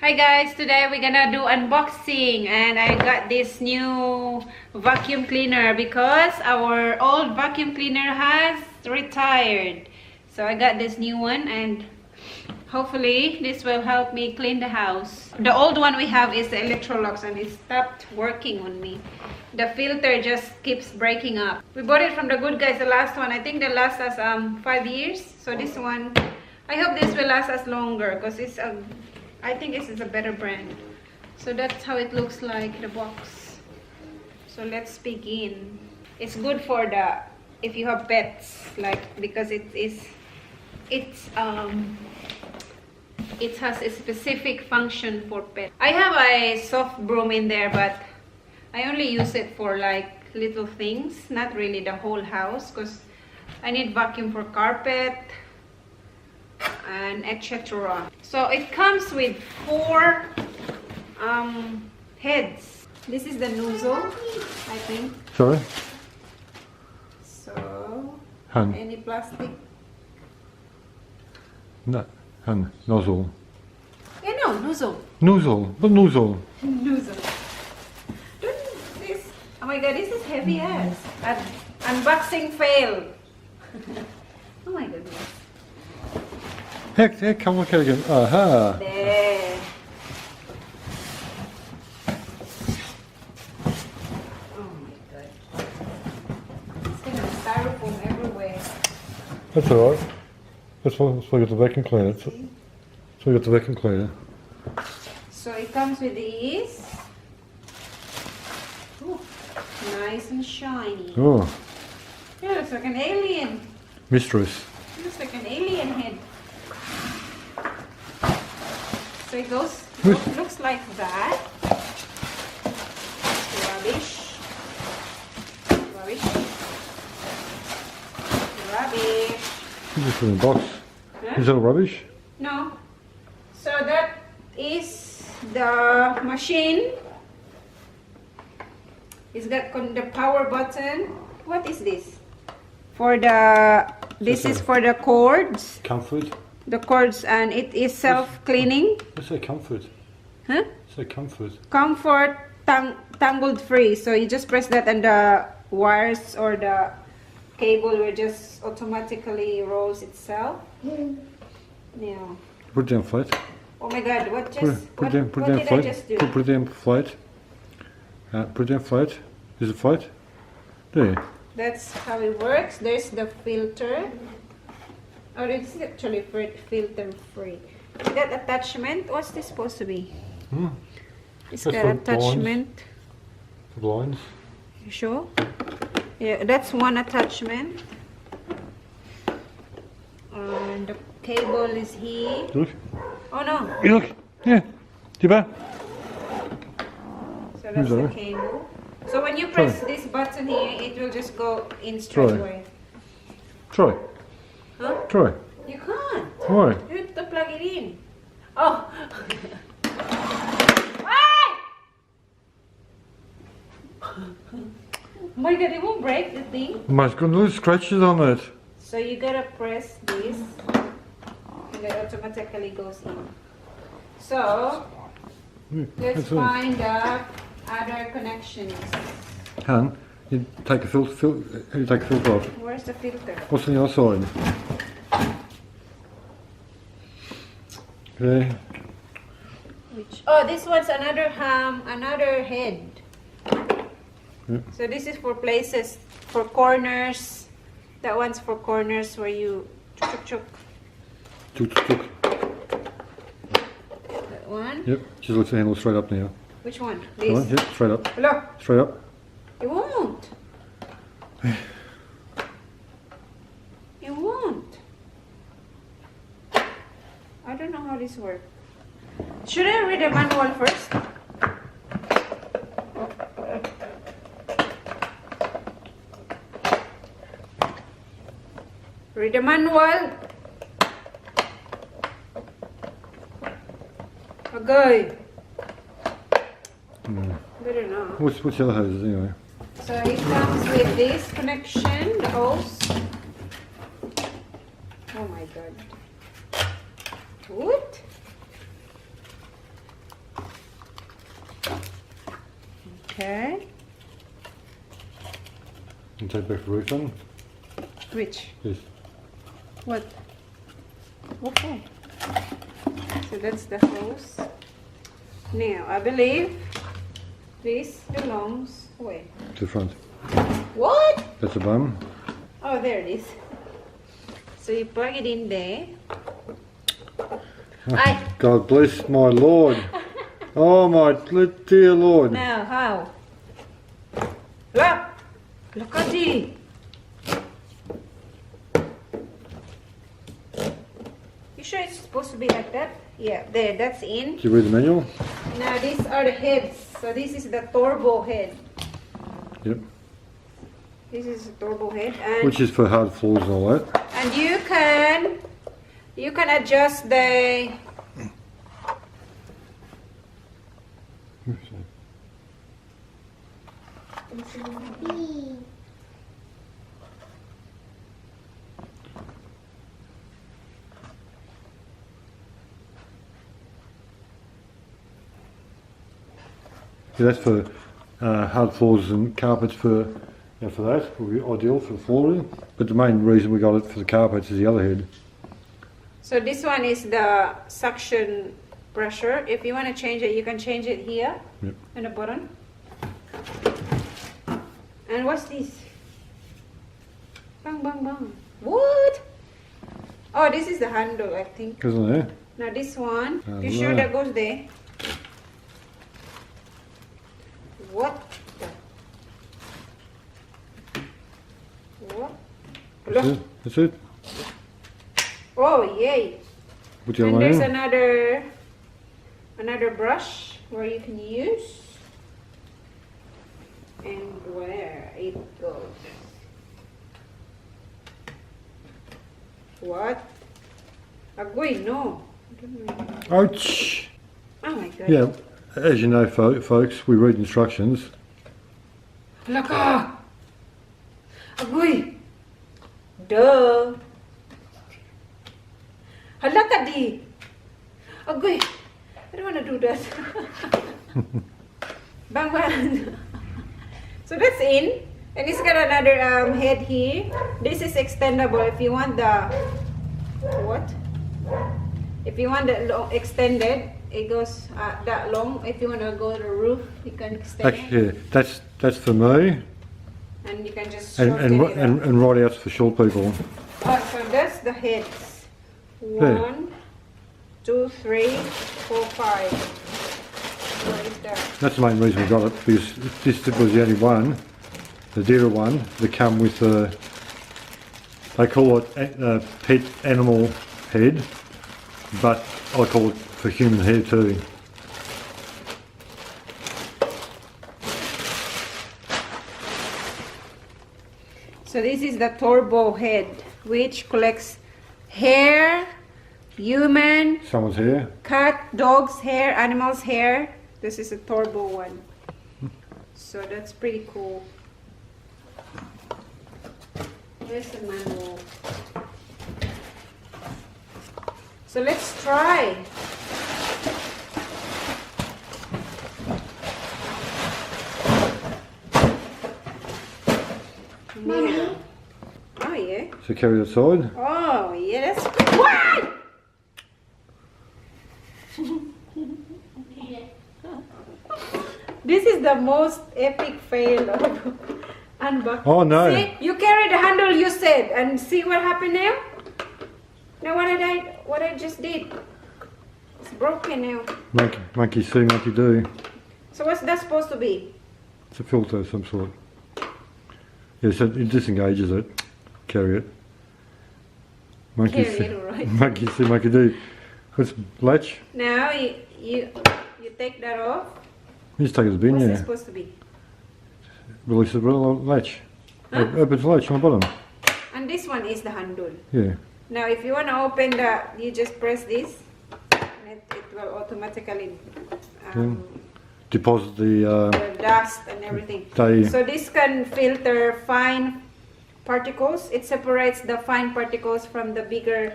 Hi guys, today we're gonna do unboxing and I got this new vacuum cleaner because our old vacuum cleaner has retired. So I got this new one and hopefully this will help me clean the house. The old one we have is the Electrolux and it stopped working on me. The filter just keeps breaking up. We bought it from the Good Guys, the last one. I think they last us 5 years. So this one, I hope this will last us longer because it's I think this is a better brand. So that's how it looks like, the box. So let's begin. It's good for the if you have pets, like because it has a specific function for pets. I have a soft broom in there, but I only use it for like little things, not really the whole house, because I need vacuum for carpet and etc. So it comes with 4 heads. This is the nozzle, I think. Sorry? So Hand. any plastic? No, hand. Nozzle. Yeah, no, nozzle. Nozzle. What nozzle? Nozzle. This. Oh my god, this is heavy ass. Unboxing fail. Oh my goodness. Heck, come look at it again. Aha! There. Oh my god. It's gonna have styrofoam everywhere. That's alright. That's why we got the vacuum cleaner. That's why we got the vacuum cleaner. So it comes with these. Ooh, nice and shiny. Oh, Yeah, looks like an alien. mistress. Looks like an alien head. So it looks like that. Rubbish. Rubbish. Rubbish. You just put it in a box. Huh? Is that rubbish? No. So that is the machine. It's got the power button. What is this? For the this is for the cords. Comfort. The cords, and it is self-cleaning. Let's say comfort. Huh? Say comfort. Comfort tangled free. So you just press that and the wires or the cable will just automatically rolls itself. Yeah. Put it down flat. Oh my god, what Put it down did I flat. just do? Put it down flat. Put it down flat. Is it flat? There. That's how it works. There's the filter. Oh, this is actually filter free. That attachment, what's this supposed to be? It's That's got for attachment. The blinds. You sure? Yeah, that's one attachment. And the cable is here. Look. Oh no. Hey, look. Yeah. Diba? So that's the cable. So when you press this button here, it will just go in straight away. Try. Huh? Try. You can't. Why? You have to plug it in. Oh. Ah! Oh my god, it won't break the thing. My got little scratches on it. So you gotta press this and it automatically goes in. So let's find the other connections. Han, you take a filter off. Where's the filter? What's on the other side? Okay. Which? Oh, this one's another head. Yeah. So this is for places, for corners. That one's for corners where you chuk. Tuk. That one. Yep. Just looks the handle straight up now. Which one? That one? This. Yep. Straight up. Look. Straight up. It won't. It won't. I don't know how this works. Should I read the manual first? Read the manual. Okay. Better not. What's the other hoses anyway? So it comes with this connection, the hose. Oh my god. What? Okay. And take back the refund. Which? Yes. What? Okay. So that's the hose. Now, I believe this belongs... Wait. To the front. What? That's the bum. Oh, there it is. So you plug it in there. God bless my Lord. Oh my dear Lord. Now, how? Look at it. You sure it's supposed to be like that? Yeah, there, that's in. Did you read the manual? Now these are the heads. So this is the turbo head. Yep. This is the turbo head, and Which is for hard floors and all that. and you can adjust the Yeah, that's for hard floors and carpets for for that. Would be ideal for the flooring. But the main reason we got it for the carpets is the other head. So this one is the suction pressure. If you want to change it, you can change it here. Yep. In the bottom. And what's this? Bang, bang, bang. What? Oh, this is the handle, I think. Goes in there. Now this one, you Allah. sure that goes there? What? What? That's Look. it. That's it. Oh, yay. Put your And money there's in. another brush where you can use. And where it goes. What? Agoy, no. Ouch! Oh my god. Yeah, as you know, folks, we read instructions. Laka! Agoy! Duh! Halaka di! Agoy! I don't want to do that. Bang bang! So that's in. And it's got another head here. This is extendable if you want the... What? If you want the long, extended, it goes that long. If you want to go to the roof, you can extend it. Actually, yeah, that's for me, And you can just and shorten it up. and right out's for short people. Oh, so that's the heads. There. 1, 2, 3, 4, 5. What is that? That's the main reason we got it, because this was the only one, the dearer one, that come with the, they call it a pet animal head, but I call it for human hair too. So this is the turbo head, which collects hair, human, Someone's hair. cat, dog's hair, animal's hair. This is a turbo one. So that's pretty cool. There's the manual. So let's try. Mommy. Oh yeah. So carry it aside. Oh yeah, that's good. What? This is the most epic fail of unboxing. Oh no! See, you carry the handle you said, and see what happened now? Now what I just did? It's broken now. Monkey see, monkey do. So what's that supposed to be? It's a filter of some sort. Yeah, so it disengages it. Carry it. Monkey Carry see, it, alright. monkey see, monkey do. It's latch. Now you take that off. You just take it to the bin, What's it yeah. supposed to be? Release the latch. Huh? Opens the latch on the bottom. And this one is the handle. Yeah. Now if you want to open you just press this, and it will automatically Deposit the the dust and everything. they So this can filter fine particles. It separates the fine particles from the bigger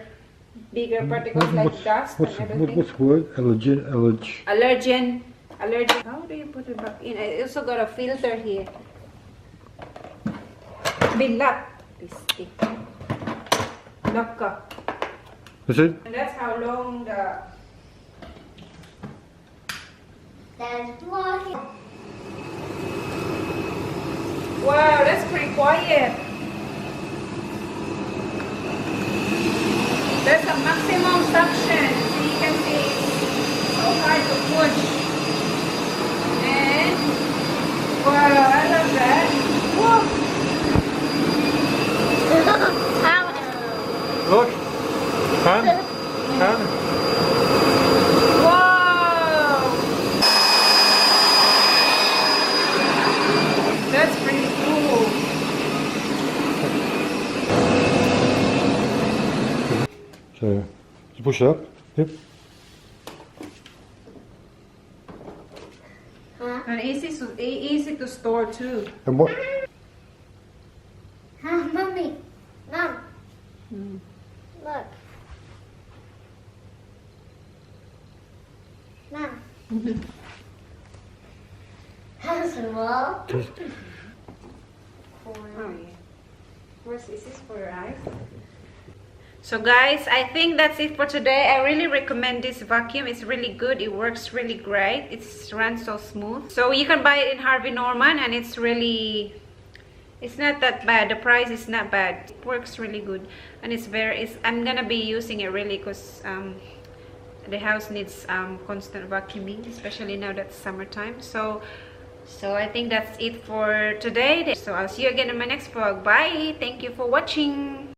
particles like dust and everything. what's the word? Allergen. Allergen allergic. How do you put it back in? I also got a filter here. Bilak. Pisti. Laka. That's it? And that's how long the... That's walking. Wow, that's pretty quiet. There's a maximum suction. So you can see it's so hard to push. And wow, I love that. Whoa. Look! Hun? Hun? Wow. That's pretty cool. So, just push it up. Yep. And easy to store too. And what? Mommy. Mom. Look. Mom. How's the wall? Oh yeah. Where's this for your eyes? So guys, I think that's it for today. I really recommend this vacuum. It's really good. It works really great. It's runs so smooth. So you can buy it in Harvey Norman, and it's not that bad. The price is not bad. It works really good, and I'm gonna be using it really because the house needs constant vacuuming, especially now that's summertime. So I think that's it for today. So I'll see you again in my next vlog. Bye. Thank you for watching.